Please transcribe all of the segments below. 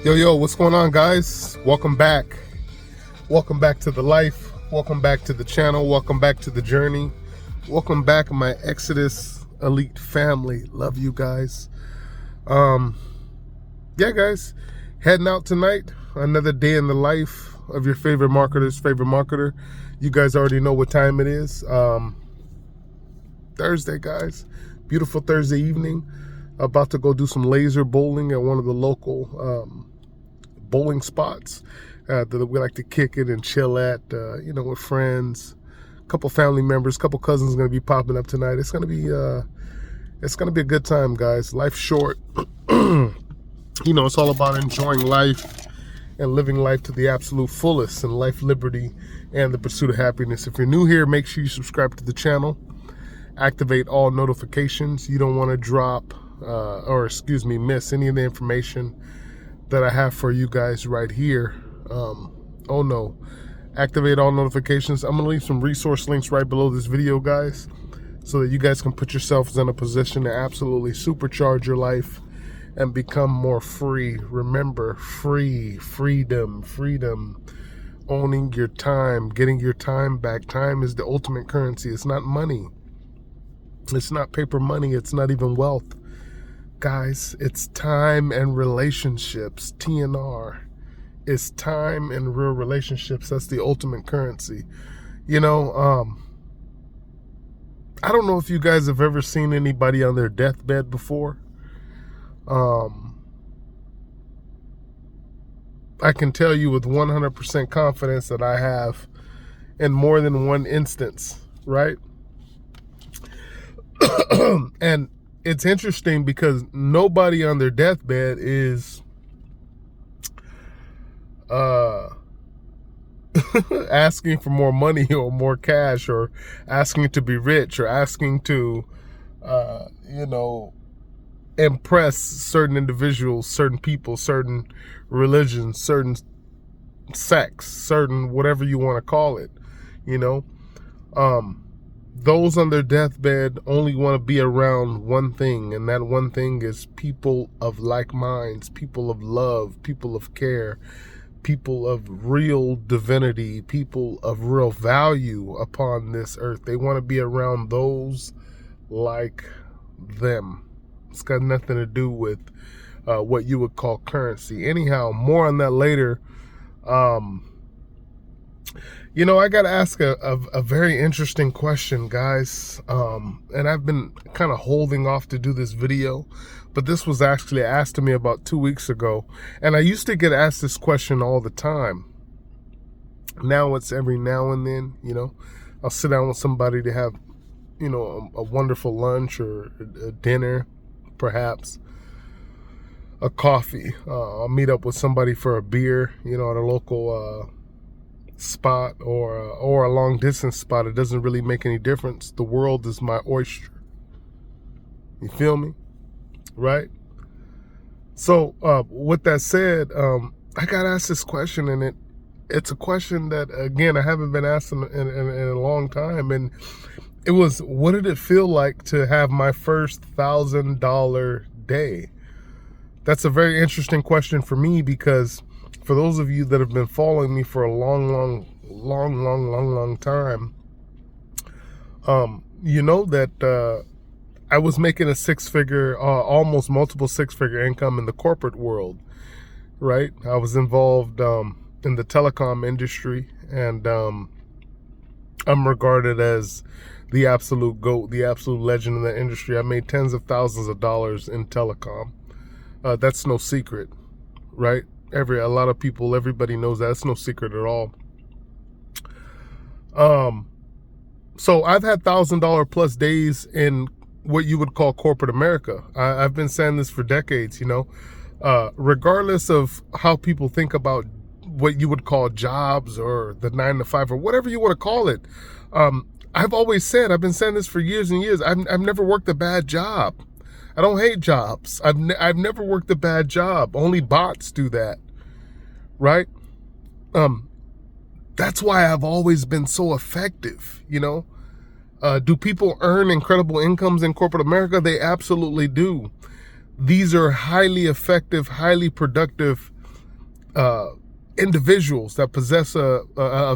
Yo, what's going on, guys? Welcome back. Welcome back to the life. Welcome back to the channel. Welcome back to the journey. Welcome back, my Exitus elite family. Love you guys. Yeah, guys, heading out tonight. Another day in the life of your favorite marketer's favorite marketer. You guys already know what time it is. Thursday, guys. Beautiful Thursday evening. About to go do some laser bowling at one of the local bowling spots that we like to kick it and chill at, with friends. A couple family members, a couple cousins going to be popping up tonight. It's going to be a good time, guys. Life's short. It's all about enjoying life and living life to the absolute fullest, and life, liberty, and the pursuit of happiness. If you're new here, make sure you subscribe to the channel. Activate all notifications. You don't want to miss any of the information that I have for you guys right here. Activate all notifications. I'm gonna leave some resource links right below this video, guys, so that you guys can put yourselves in a position to absolutely supercharge your life and become more free. Remember, freedom, owning your time, getting your time back. Time is the ultimate currency. It's not money. It's not paper money. It's not even wealth. Guys, it's time and relationships. TNR. It's time and real relationships. That's the ultimate currency. I don't know if you guys have ever seen anybody on their deathbed before. I can tell you with 100% confidence that I have in more than one instance, right? And it's interesting because nobody on their deathbed is asking for more money or more cash, or asking to be rich, or asking to impress certain individuals, certain people, certain religions, certain sects, certain whatever you want to call it. Those on their deathbed only want to be around one thing, and that one thing is people of like minds, people of love, people of care, people of real divinity, people of real value upon this earth. They want to be around those like them. It's got nothing to do with what you would call currency. Anyhow, more on that later. I got to ask a very interesting question, guys. And I've been kind of holding off to do this video, but this was actually asked to me about 2 weeks ago. And I used to get asked this question all the time. Now it's every now and then, I'll sit down with somebody to have, a wonderful lunch or a dinner, perhaps a coffee. I'll meet up with somebody for a beer, at a local spot or a long distance spot. It doesn't really make any difference. The world is my oyster. You feel me? Right? So with that said, I got asked this question, and it's a question that, again, I haven't been asked in a long time. And it was, what did it feel like to have my first $1,000 day? That's a very interesting question for me, because for those of you that have been following me for a long time, that I was making a six-figure, almost multiple six-figure income in the corporate world, right? I was involved in the telecom industry, and I'm regarded as the absolute GOAT, the absolute legend in that industry. I made tens of thousands of dollars in telecom. That's no secret, right? Everybody knows that. It's no secret at all. So I've had $1,000 plus days in what you would call corporate America. I've been saying this for decades, regardless of how people think about what you would call jobs or the 9 to 5 or whatever you want to call it. I've always said, I've been saying this for years and years, I've never worked a bad job. I don't hate jobs. I've never worked a bad job. Only bots do that, right? That's why I've always been so effective, Do people earn incredible incomes in corporate America? They absolutely do. These are highly effective, highly productive individuals that possess a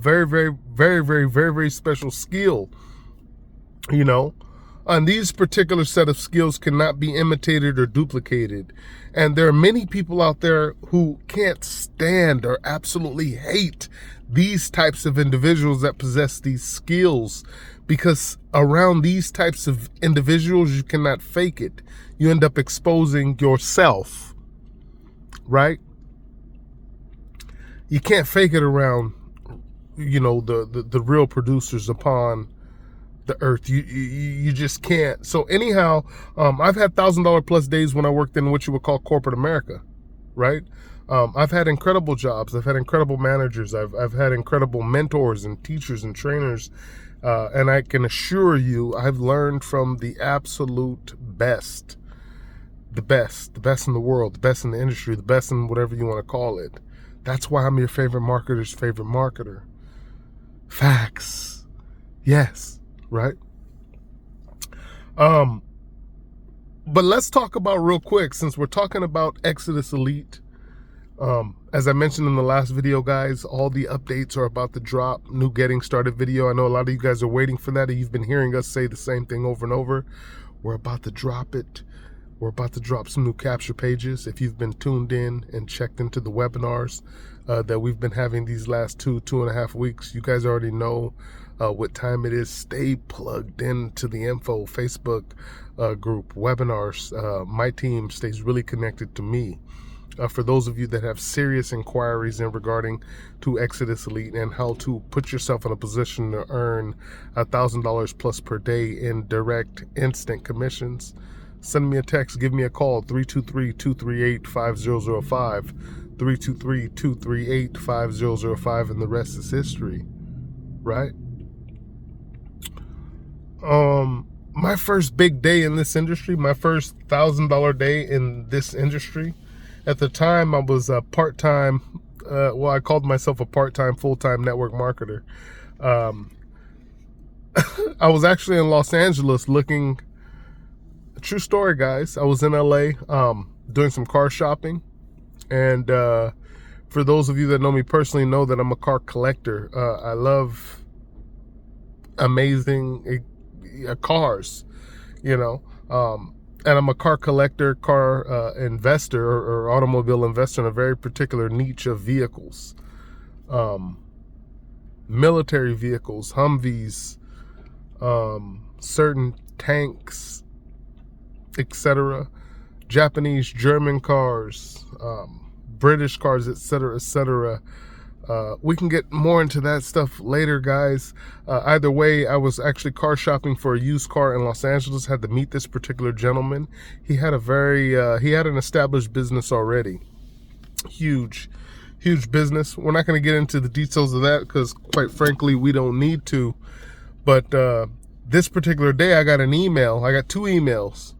very, very, very, very, very, very special skill, you know. And these particular set of skills cannot be imitated or duplicated. And there are many people out there who can't stand or absolutely hate these types of individuals that possess these skills, because around these types of individuals, you cannot fake it. You end up exposing yourself, right? You can't fake it around, you know, the real producers upon the earth. You just can't. So anyhow, I've had $1,000 plus days when I worked in what you would call corporate America, right? I've had incredible jobs. I've had incredible managers. I've had incredible mentors and teachers and trainers. And I can assure you, I've learned from the absolute best, the best in the world, the best in the industry, the best in whatever you want to call it. That's why I'm your favorite marketer's favorite marketer. Facts. Yes. Right? But let's talk about real quick, since we're talking about Exitus Elite. As I mentioned in the last video, guys, all the updates are about to drop. New getting started video. I know a lot of you guys are waiting for that. You've been hearing us say the same thing over and over. We're about to drop it. We're about to drop some new capture pages. If you've been tuned in and checked into the webinars that we've been having these last 2.5 weeks, you guys already know what time it is. Stay plugged into the info, Facebook group, webinars. My team stays really connected to me. For those of you that have serious inquiries in regarding to Exitus Elite and how to put yourself in a position to earn $1,000 plus per day in direct instant commissions, send me a text, give me a call, 323-238-5005, 323-238-5005, and the rest is history, right? My first big day in this industry, my first $1,000 day in this industry, at the time I was a part-time, well, I called myself a part-time, full-time network marketer. I was actually in Los Angeles looking, true story, guys. I was in LA doing some car shopping, and for those of you that know me personally know that I'm a car collector. I love amazing cars, you know, and I'm a car collector, car investor, or automobile investor in a very particular niche of vehicles, military vehicles, Humvees, certain tanks, etc., Japanese, German cars, British cars, etc., etc. We can get more into that stuff later, guys. Either way, I was actually car shopping for a used car in Los Angeles. Had to meet this particular gentleman. He had a he had an established business already. Huge business. We're not going to get into the details of that because, quite frankly, we don't need to. But this particular day, I got an email. I got two emails.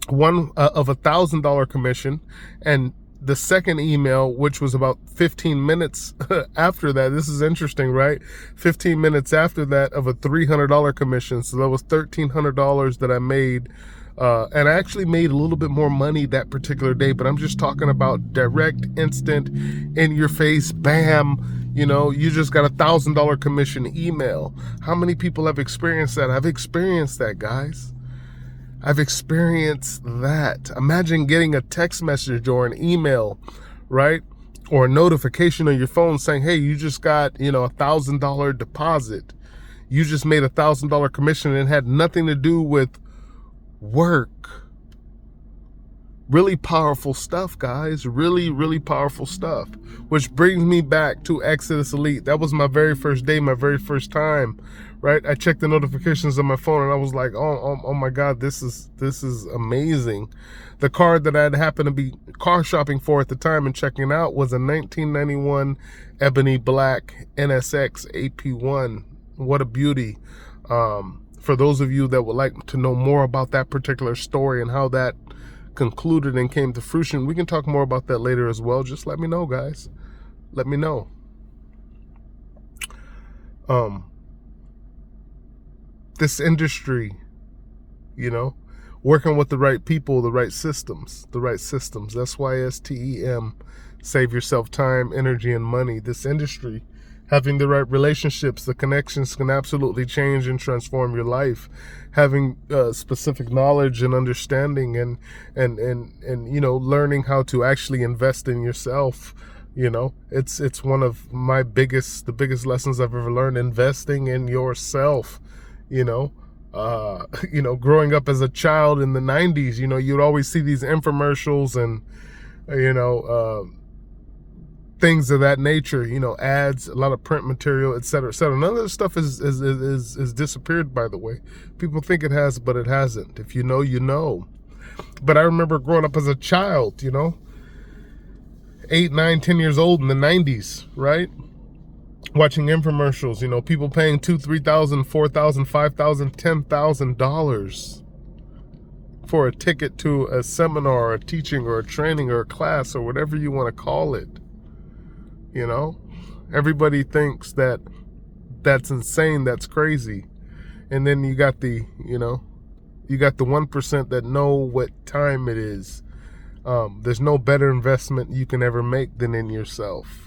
One of $1,000 commission, and the second email, which was about 15 minutes after that. This is interesting, right? 15 minutes after that, of a $300 commission. So that was $1,300 that I made. And I actually made a little bit more money that particular day, but I'm just talking about direct, instant, in your face, bam. You know, you just got a $1,000 commission email. How many people have experienced that? I've experienced that, guys. I've experienced that. Imagine getting a text message or an email, right? Or a notification on your phone saying, hey, you just got, you know, $1,000 deposit. You just made a $1,000 commission, and it had nothing to do with work. Really powerful stuff, guys. Really, really powerful stuff. Which brings me back to Exitus Elite. That was my very first day, my very first time. Right, I checked the notifications on my phone, and I was like, oh my God, this is amazing. The car that I'd happened to be car shopping for at the time and checking out was a 1991 ebony black NSX AP1. What a beauty. For those of you that would like to know more about that particular story and how that concluded and came to fruition, we can talk more about that later as well. Just let me know, guys. Let me know. This industry, you know, working with the right people, the right systems. That's why STEM, save yourself time, energy, and money. This industry, having the right relationships, the connections can absolutely change and transform your life. Having specific knowledge and understanding, and learning how to actually invest in yourself. It's one of the biggest lessons I've ever learned. Investing in yourself. Growing up as a child in the 90s, you'd always see these infomercials and things of that nature, ads, a lot of print material, etc., etc. None of this stuff is disappeared, by the way. People think it has, but it hasn't. If you know, you know. But I remember growing up as a child, 8, 9, 10 years old in the 90s, right? Watching infomercials, people paying $2,000, $3,000, $4,000, $5,000, $10,000 for a ticket to a seminar, or a teaching, or a training, or a class, or whatever you want to call it. Everybody thinks that that's insane, that's crazy. And then you got the 1% that know what time it is. There's no better investment you can ever make than in yourself.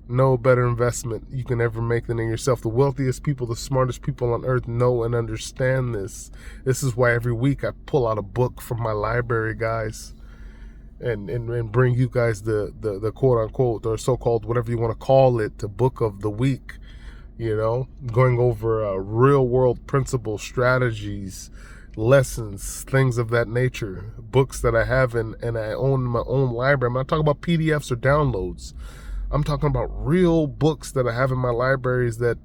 No better investment you can ever make than in yourself. The wealthiest people, the smartest people on earth know and understand this. This is why every week I pull out a book from my library, guys, and bring you guys the quote unquote, or so-called, whatever you want to call it, the book of the week. Going over real world principles, strategies, lessons, things of that nature. Books that I have and I own my own library. I'm not talking about PDFs or downloads. I'm talking about real books that I have in my libraries that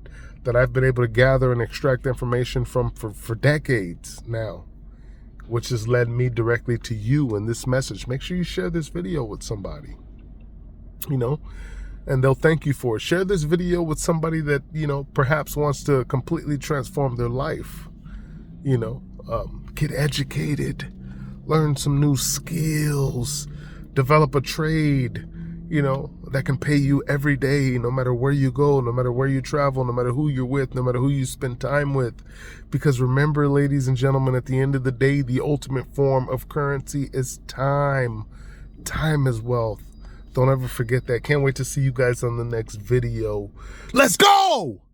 I've been able to gather and extract information from for decades now, which has led me directly to you in this message. Make sure you share this video with somebody, and they'll thank you for it. Share this video with somebody that, perhaps wants to completely transform their life. Get educated, learn some new skills, develop a trade, that can pay you every day, no matter where you go, no matter where you travel, no matter who you're with, no matter who you spend time with. Because remember, ladies and gentlemen, at the end of the day, the ultimate form of currency is time. Time is wealth. Don't ever forget that. Can't wait to see you guys on the next video. Let's go!